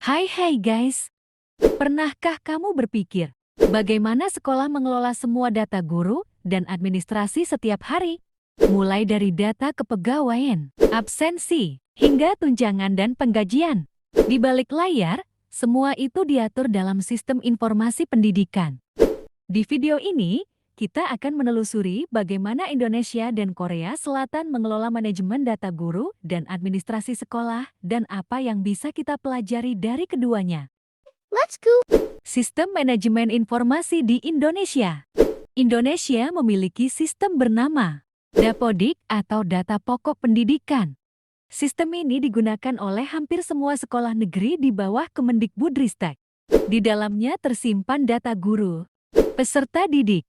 Hai guys, pernahkah kamu berpikir bagaimana sekolah mengelola semua data guru dan administrasi setiap hari? Mulai dari data kepegawaian, absensi, hingga tunjangan dan penggajian. Di balik layar, semua itu diatur dalam sistem informasi pendidikan. Di video ini, kita akan menelusuri bagaimana Indonesia dan Korea Selatan mengelola manajemen data guru dan administrasi sekolah dan apa yang bisa kita pelajari dari keduanya. Let's go! Sistem manajemen informasi di Indonesia. Indonesia memiliki sistem bernama Dapodik atau Data Pokok Pendidikan. Sistem ini digunakan oleh hampir semua sekolah negeri di bawah Kemendikbudristek. Di dalamnya tersimpan data guru, peserta didik,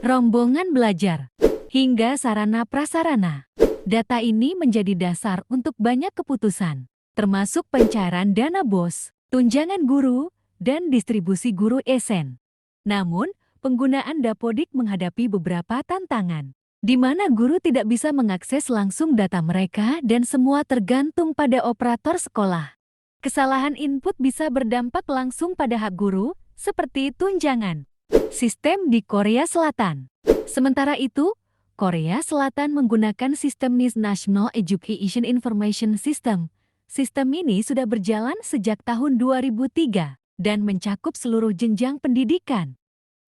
rombongan belajar, hingga sarana prasarana. Data ini menjadi dasar untuk banyak keputusan, termasuk pencairan dana BOS, tunjangan guru, dan distribusi guru ESN. Namun, penggunaan Dapodik menghadapi beberapa tantangan, di mana guru tidak bisa mengakses langsung data mereka dan semua tergantung pada operator sekolah. Kesalahan input bisa berdampak langsung pada hak guru, seperti tunjangan. Sistem di Korea Selatan. Sementara itu, Korea Selatan menggunakan sistem NIS National Education Information System. Sistem ini sudah berjalan sejak tahun 2003 dan mencakup seluruh jenjang pendidikan.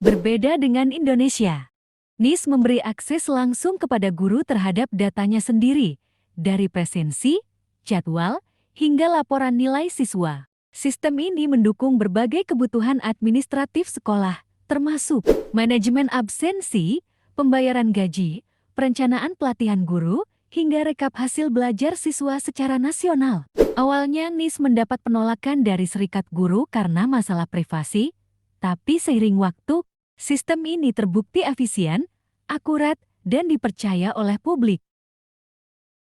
Berbeda dengan Indonesia, NIS memberi akses langsung kepada guru terhadap datanya sendiri, dari presensi, jadwal, hingga laporan nilai siswa. Sistem ini mendukung berbagai kebutuhan administratif sekolah, termasuk manajemen absensi, pembayaran gaji, perencanaan pelatihan guru, hingga rekap hasil belajar siswa secara nasional. Awalnya NIS mendapat penolakan dari Serikat Guru karena masalah privasi, tapi seiring waktu, sistem ini terbukti efisien, akurat, dan dipercaya oleh publik.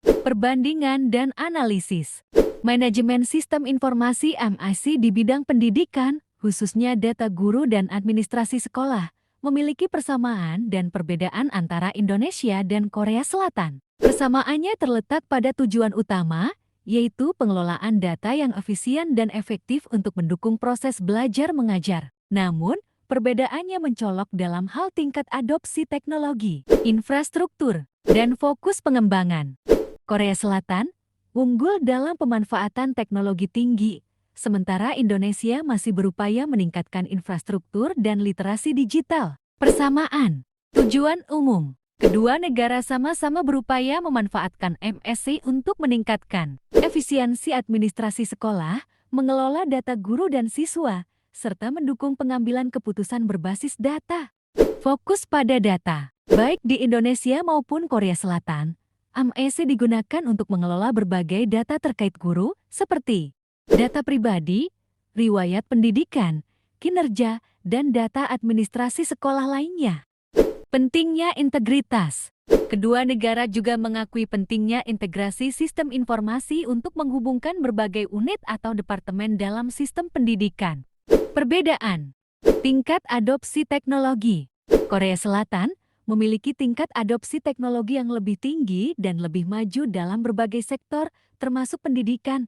Perbandingan dan analisis. Manajemen Sistem Informasi (MIC) di bidang pendidikan, khususnya data guru dan administrasi sekolah, memiliki persamaan dan perbedaan antara Indonesia dan Korea Selatan. Persamaannya terletak pada tujuan utama, yaitu pengelolaan data yang efisien dan efektif untuk mendukung proses belajar mengajar. Namun, perbedaannya mencolok dalam hal tingkat adopsi teknologi, infrastruktur, dan fokus pengembangan. Korea Selatan unggul dalam pemanfaatan teknologi tinggi, sementara Indonesia masih berupaya meningkatkan infrastruktur dan literasi digital. Persamaan, tujuan umum. Kedua negara sama-sama berupaya memanfaatkan MSc untuk meningkatkan efisiensi administrasi sekolah, mengelola data guru dan siswa, serta mendukung pengambilan keputusan berbasis data. Fokus pada data, baik di Indonesia maupun Korea Selatan, MIC digunakan untuk mengelola berbagai data terkait guru, seperti data pribadi, riwayat pendidikan, kinerja, dan data administrasi sekolah lainnya. Pentingnya integritas. Kedua negara juga mengakui pentingnya integrasi sistem informasi untuk menghubungkan berbagai unit atau departemen dalam sistem pendidikan. Perbedaan. Tingkat adopsi teknologi. Korea Selatan memiliki tingkat adopsi teknologi yang lebih tinggi dan lebih maju dalam berbagai sektor, termasuk pendidikan.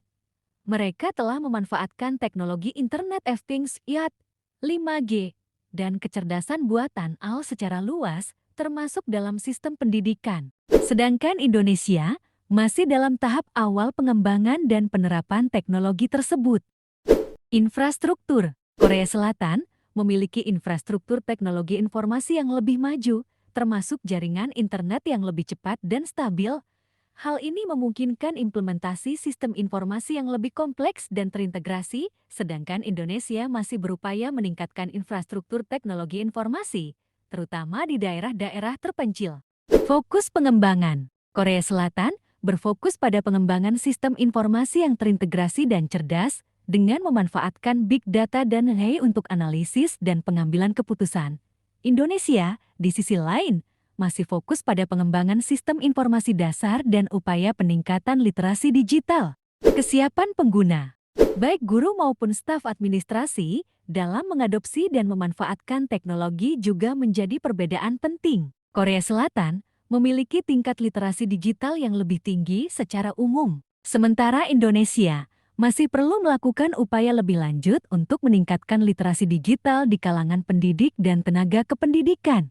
Mereka telah memanfaatkan teknologi Internet of Things (IoT), 5G, dan kecerdasan buatan AI secara luas, termasuk dalam sistem pendidikan. Sedangkan Indonesia masih dalam tahap awal pengembangan dan penerapan teknologi tersebut. Infrastruktur. Korea Selatan memiliki infrastruktur teknologi informasi yang lebih maju, termasuk jaringan internet yang lebih cepat dan stabil. Hal ini memungkinkan implementasi sistem informasi yang lebih kompleks dan terintegrasi, sedangkan Indonesia masih berupaya meningkatkan infrastruktur teknologi informasi, terutama di daerah-daerah terpencil. Fokus pengembangan. Korea Selatan berfokus pada pengembangan sistem informasi yang terintegrasi dan cerdas, dengan memanfaatkan big data dan AI untuk analisis dan pengambilan keputusan. Indonesia, di sisi lain, masih fokus pada pengembangan sistem informasi dasar dan upaya peningkatan literasi digital. Kesiapan pengguna, baik guru maupun staf administrasi, dalam mengadopsi dan memanfaatkan teknologi juga menjadi perbedaan penting. Korea Selatan memiliki tingkat literasi digital yang lebih tinggi secara umum, sementara Indonesia Masih perlu melakukan upaya lebih lanjut untuk meningkatkan literasi digital di kalangan pendidik dan tenaga kependidikan.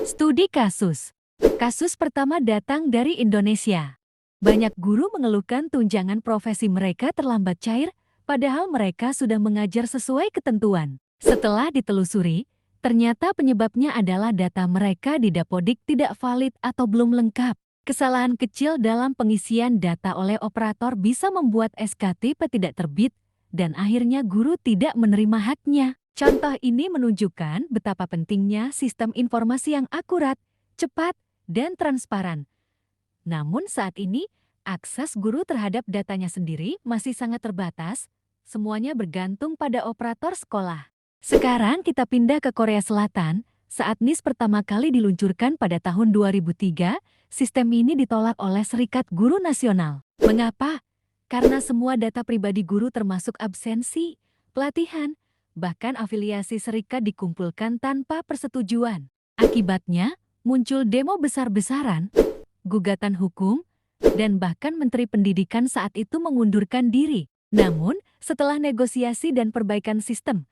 Studi kasus. Kasus pertama datang dari Indonesia. Banyak guru mengeluhkan tunjangan profesi mereka terlambat cair, padahal mereka sudah mengajar sesuai ketentuan. Setelah ditelusuri, ternyata penyebabnya adalah data mereka di Dapodik tidak valid atau belum lengkap. Kesalahan kecil dalam pengisian data oleh operator bisa membuat SKTP tidak terbit dan akhirnya guru tidak menerima haknya. Contoh ini menunjukkan betapa pentingnya sistem informasi yang akurat, cepat, dan transparan. Namun saat ini, akses guru terhadap datanya sendiri masih sangat terbatas, semuanya bergantung pada operator sekolah. Sekarang kita pindah ke Korea Selatan. Saat NIS pertama kali diluncurkan pada tahun 2003, sistem ini ditolak oleh Serikat Guru Nasional. Mengapa? Karena semua data pribadi guru termasuk absensi, pelatihan, bahkan afiliasi serikat dikumpulkan tanpa persetujuan. Akibatnya, muncul demo besar-besaran, gugatan hukum, dan bahkan Menteri Pendidikan saat itu mengundurkan diri. Namun, setelah negosiasi dan perbaikan sistem,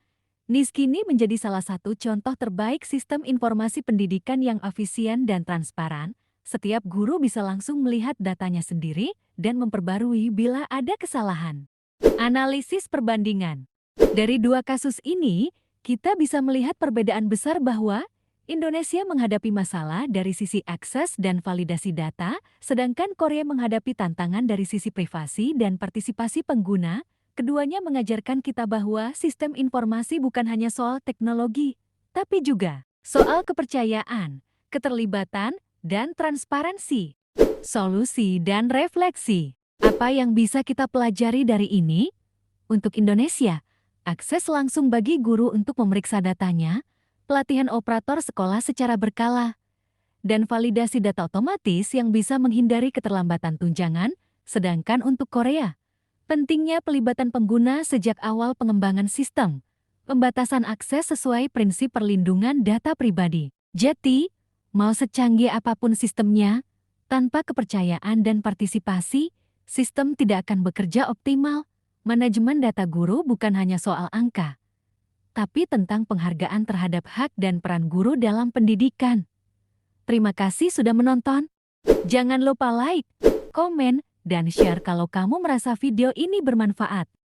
NIS kini menjadi salah satu contoh terbaik sistem informasi pendidikan yang efisien dan transparan. Setiap guru bisa langsung melihat datanya sendiri dan memperbarui bila ada kesalahan. Analisis perbandingan. Dari dua kasus ini, kita bisa melihat perbedaan besar bahwa Indonesia menghadapi masalah dari sisi akses dan validasi data, sedangkan Korea menghadapi tantangan dari sisi privasi dan partisipasi pengguna. Keduanya mengajarkan kita bahwa sistem informasi bukan hanya soal teknologi, tapi juga soal kepercayaan, keterlibatan, dan transparansi. Solusi dan refleksi. Apa yang bisa kita pelajari dari ini? Untuk Indonesia, akses langsung bagi guru untuk memeriksa datanya, pelatihan operator sekolah secara berkala, dan validasi data otomatis yang bisa menghindari keterlambatan tunjangan, sedangkan untuk Korea, pentingnya pelibatan pengguna sejak awal pengembangan sistem, pembatasan akses sesuai prinsip perlindungan data pribadi. Jadi, mau secanggih apapun sistemnya, tanpa kepercayaan dan partisipasi, sistem tidak akan bekerja optimal. Manajemen data guru bukan hanya soal angka, tapi tentang penghargaan terhadap hak dan peran guru dalam pendidikan. Terima kasih sudah menonton. Jangan lupa like, komen, dan share kalau kamu merasa video ini bermanfaat.